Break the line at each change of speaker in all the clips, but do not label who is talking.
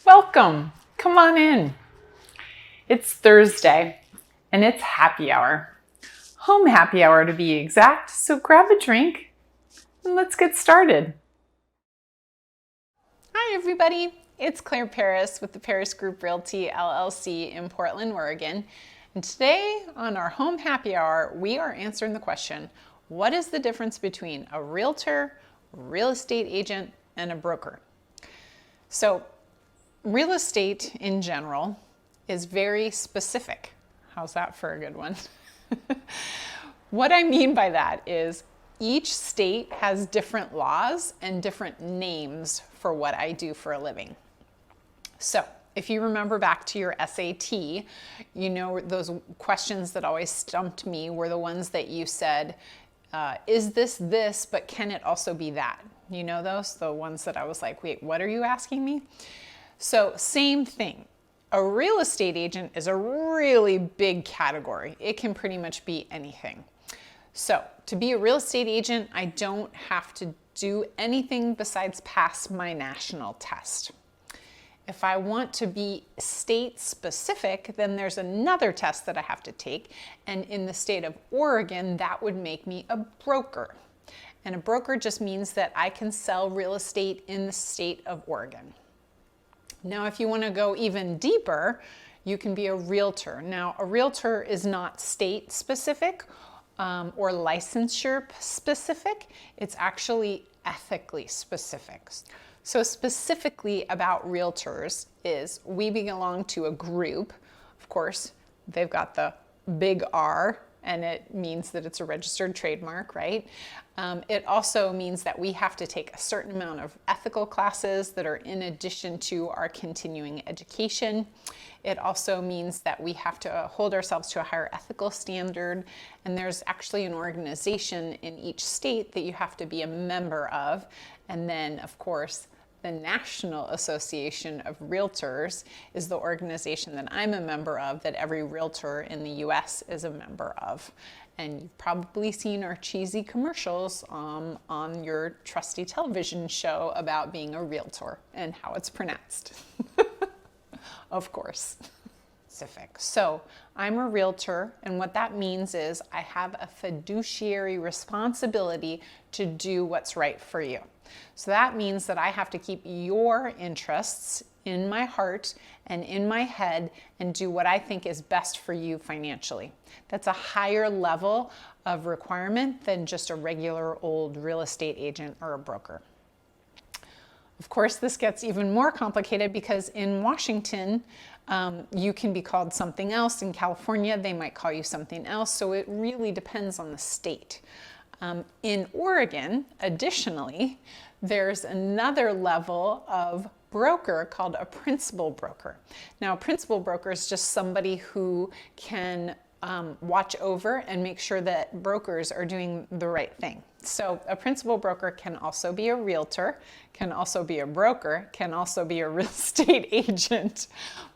Welcome. Come on in. It's Thursday and it's happy hour. Home happy hour to be exact, so grab a drink and let's get started.
Hi everybody, it's Claire Paris with the Paris Group Realty LLC in Portland, Oregon. And today on our home happy hour, we are answering the question, what is the difference between a realtor, real estate agent, and a broker? So real estate in general is very specific. How's that for a good one? What I mean by that is each state has different laws and different names for what I do for a living. So if you remember back to your SAT, you know those questions that always stumped me were the ones that you said, is this, but can it also be that? You know those? The ones that I was like, wait, what are you asking me? So same thing. A real estate agent is a really big category. It can pretty much be anything. So to be a real estate agent, I don't have to do anything besides pass my national test. If I want to be state specific, then there's another test that I have to take. And in the state of Oregon, that would make me a broker. And a broker just means that I can sell real estate in the state of Oregon. Now, if you want to go even deeper, you can be a realtor. Now, a realtor is not state specific or licensure specific. It's actually ethically specific. So specifically about realtors is we belong to a group. Of course, they've got the big R, and it means that it's a registered trademark, right? It also means that we have to take a certain amount of ethical classes that are in addition to our continuing education. It also means that we have to hold ourselves to a higher ethical standard, and there's actually an organization in each state that you have to be a member of. And then, of course, the National Association of Realtors is the organization that I'm a member of, that every realtor in the US is a member of. And you've probably seen our cheesy commercials on your trusty television show about being a realtor and how it's pronounced. Of course. So I'm a realtor, and what that means is I have a fiduciary responsibility to do what's right for you. So that means that I have to keep your interests in my heart and in my head and do what I think is best for you financially. That's a higher level of requirement than just a regular old real estate agent or a broker. Of course, this gets even more complicated because in Washington, you can be called something else. In California, they might call you something else. So it really depends on the state. In Oregon, additionally, there's another level of broker called a principal broker. Now, a principal broker is just somebody who can watch over and make sure that brokers are doing the right thing. So a principal broker can also be a realtor, can also be a broker, can also be a real estate agent.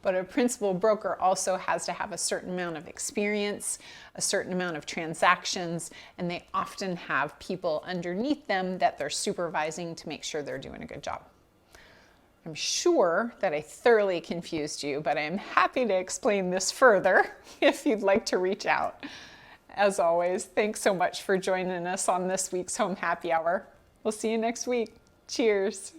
But a principal broker also has to have a certain amount of experience, a certain amount of transactions, and they often have people underneath them that they're supervising to make sure they're doing a good job. I'm sure that I thoroughly confused you, but I'm happy to explain this further if you'd like to reach out. As always, thanks so much for joining us on this week's Home Happy Hour. We'll see you next week. Cheers.